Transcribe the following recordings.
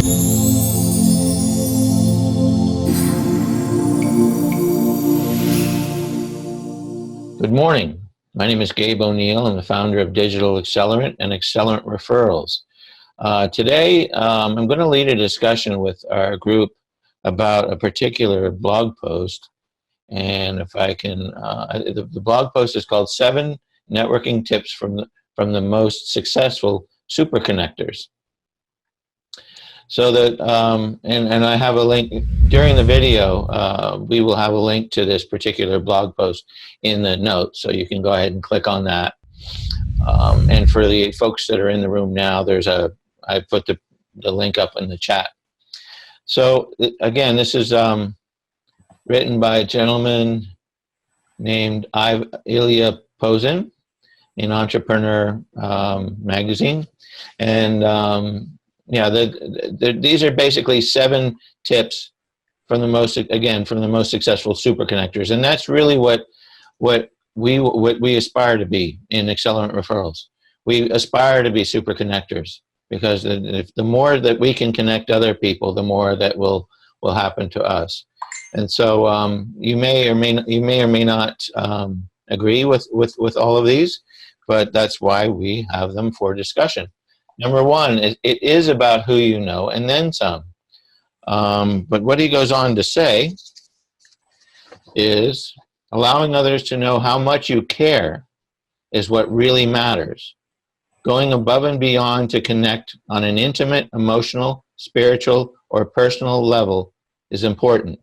Good morning. My name is Gabe O'Neill. I'm the founder of Digital Accelerant and Accelerant Referrals. Today, I'm going to lead a discussion with our group about a particular blog post. And if I can, the blog post is called 7 Networking Tips from the Most Successful Super Connectors. So that, and I have a link during the video. We will have a link to this particular blog post in the notes, so you can go ahead and click on that. And for the folks that are in the room now, I put the link up in the chat. So again, this is written by a gentleman named Ilya Pozin in Entrepreneur magazine, and yeah, these are basically 7 tips from the most successful super connectors, and that's really what we aspire to be in Accelerant Referrals. We aspire to be super connectors, because the more that we can connect other people, the more that will happen to us. And so you may or may not agree with all of these, but that's why we have them for discussion. Number 1, it is about who you know, and then some. But what he goes on to say is, allowing others to know how much you care is what really matters. Going above and beyond to connect on an intimate, emotional, spiritual, or personal level is important.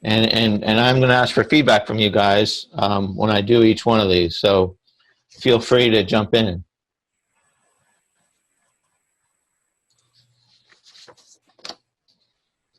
And I'm going to ask for feedback from you guys when I do each one of these, so feel free to jump in.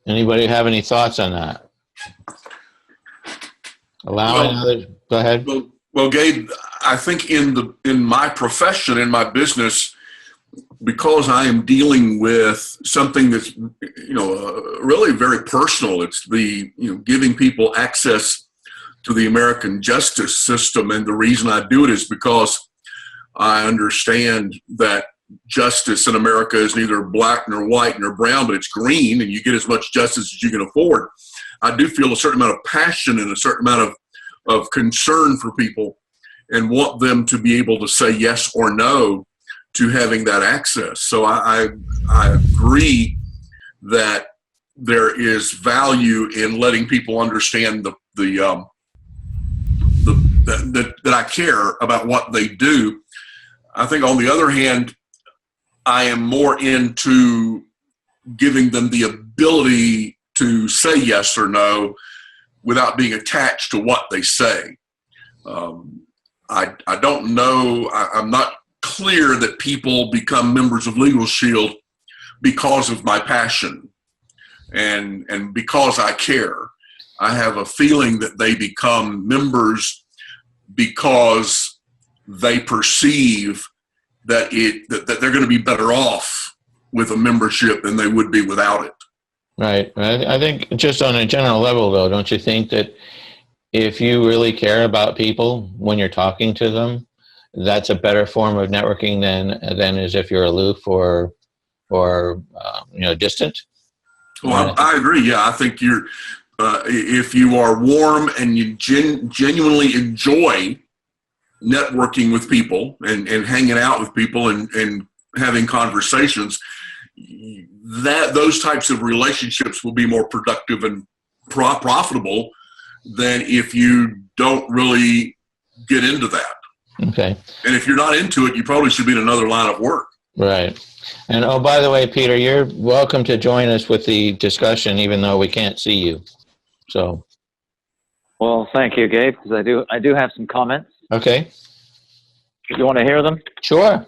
Anybody have any thoughts on that? Allowing others, go ahead. Well, Gabe, I think in my profession, in my business, because I am dealing with something that's really very personal. It's the giving people access to the American justice system, and the reason I do it is because I understand that justice in America is neither black nor white nor brown, but it's green, and you get as much justice as you can afford. I do feel a certain amount of passion and a certain amount of concern for people, and want them to be able to say yes or no to having that access. So I agree that there is value in letting people understand that I care about what they do. I think on the other hand, I am more into giving them the ability to say yes or no without being attached to what they say. I don't know, I'm not clear that people become members of Legal Shield because of my passion and because I care. I have a feeling that they become members because they perceive that they're going to be better off with a membership than they would be without it. Right. I think just on a general level, though, don't you think that if you really care about people when you're talking to them, that's a better form of networking than as if you're aloof or distant? Well, I agree. Yeah, I think if you are warm and you genuinely enjoy networking with people and hanging out with people and having conversations, those types of relationships will be more productive and profitable than if you don't really get into that. Okay. And if you're not into it, you probably should be in another line of work. Right. And oh, by the way, Peter, you're welcome to join us with the discussion, even though we can't see you. So. Well, thank you, Gabe, because I do have some comments. Okay. You want to hear them? Sure.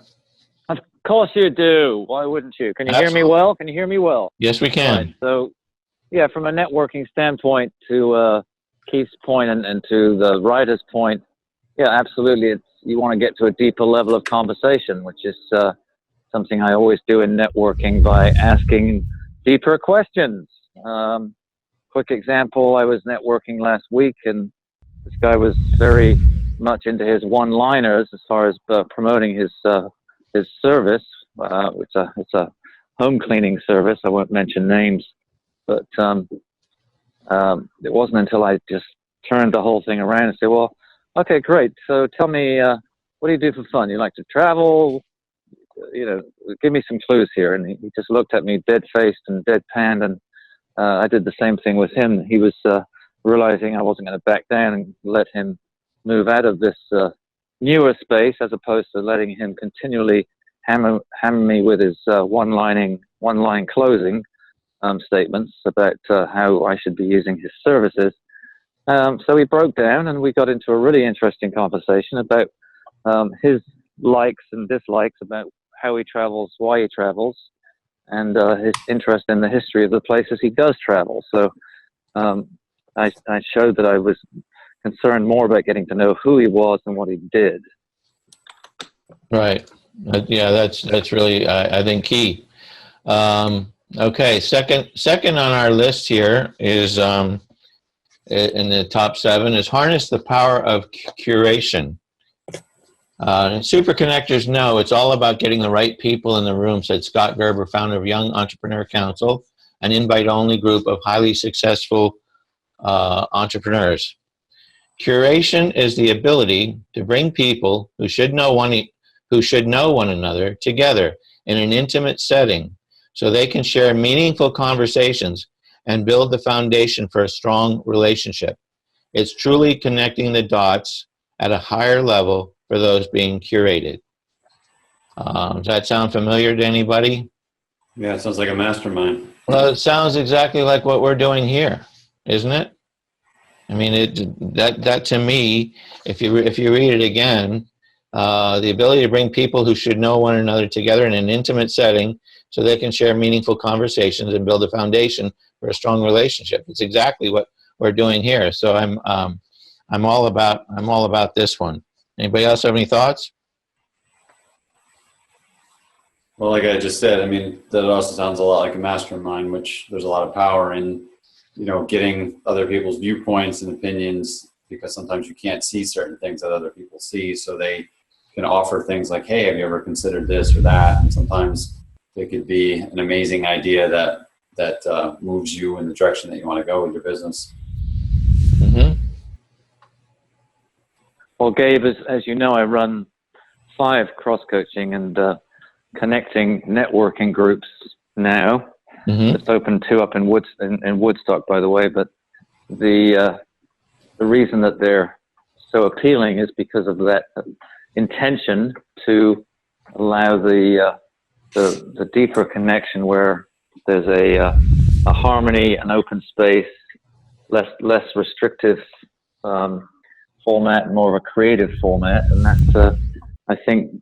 Of course you do. Why wouldn't you? Can you hear me well? Can you hear me well? Yes, we can. Right. So, yeah, from a networking standpoint, to Keith's point and to the writer's point, yeah, absolutely. You want to get to a deeper level of conversation, which is something I always do in networking by asking deeper questions. Quick example, I was networking last week, and this guy was very much into his one-liners as far as promoting his service. It's a home cleaning service. I won't mention names, but it wasn't until I just turned the whole thing around and said, well, okay, great. So tell me, what do you do for fun? You like to travel? You know, give me some clues here. And he just looked at me dead-faced and deadpanned, and I did the same thing with him. He was realizing I wasn't going to back down and let him move out of this newer space, as opposed to letting him continually hammer me with his one-line closing statements about how I should be using his services. So we broke down and we got into a really interesting conversation about his likes and dislikes, about how he travels, why he travels, and his interest in the history of the places he does travel. So I showed that I was concerned more about getting to know who he was and what he did. Right. Yeah, that's really, I think, key. Okay, second on our list here is, in the top 7, is harness the power of curation. Super connectors know it's all about getting the right people in the room, said Scott Gerber, founder of Young Entrepreneur Council, an invite-only group of highly successful entrepreneurs. Curation is the ability to bring people who should know one another together in an intimate setting so they can share meaningful conversations and build the foundation for a strong relationship. It's truly connecting the dots at a higher level for those being curated. Does that sound familiar to anybody? Yeah, it sounds like a mastermind. Well, it sounds exactly like what we're doing here, isn't it? I mean, that to me, if you read it again, the ability to bring people who should know one another together in an intimate setting so they can share meaningful conversations and build a foundation for a strong relationship. It's exactly what we're doing here. So I'm all about this one. Anybody else have any thoughts? Well, like I just said, I mean, that also sounds a lot like a mastermind, which there's a lot of power in, you know, getting other people's viewpoints and opinions, because sometimes you can't see certain things that other people see. So they can offer things like, hey, have you ever considered this or that? And sometimes it could be an amazing idea that moves you in the direction that you want to go with your business. Mm-hmm. Well, Gabe, as you know, I run 5 cross-coaching and connecting networking groups now. Mm-hmm. It's opened 2 up in Woodstock, by the way. But the reason that they're so appealing is because of that intention to allow the deeper connection, where there's a harmony, an open space, less restrictive format, more of a creative format, and that I think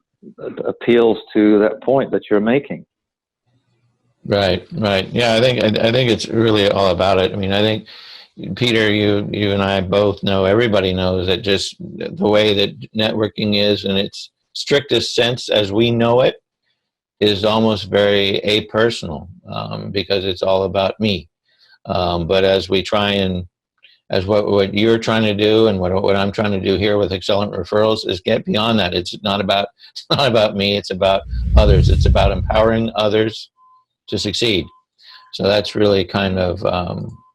appeals to that point that you're making. Right. Yeah, I think it's really all about it. I mean, I think, Peter, you and I both know, everybody knows that just the way that networking is in its strictest sense as we know it is almost very apersonal, because it's all about me. But as we try and, as what you're trying to do and what I'm trying to do here with Accelerant Referrals, is get beyond that. It's not about me, it's about others. It's about empowering others to succeed. So that's really kind of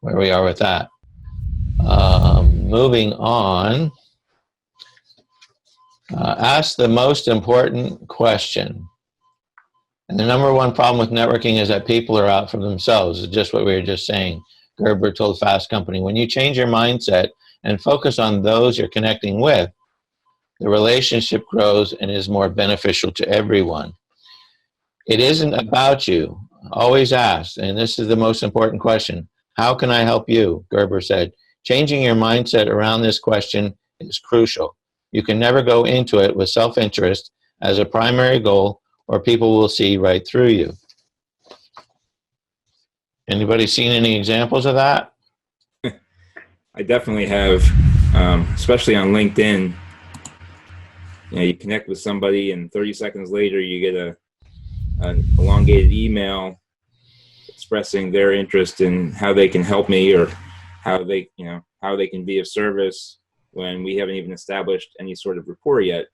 where we are with that. Moving on, ask the most important question. And the number one problem with networking is that people are out for themselves. It's just what we were just saying. Gerber told Fast Company, when you change your mindset and focus on those you're connecting with, the relationship grows and is more beneficial to everyone. It isn't about you. Always ask, and this is the most important question, how can I help you? Gerber said, changing your mindset around this question is crucial. You can never go into it with self-interest as a primary goal, or people will see right through you. Anybody seen any examples of that? I definitely have, especially on LinkedIn. You know, you connect with somebody and 30 seconds later you get an elongated email expressing their interest in how they can help me, or how they can be of service, when we haven't even established any sort of rapport yet.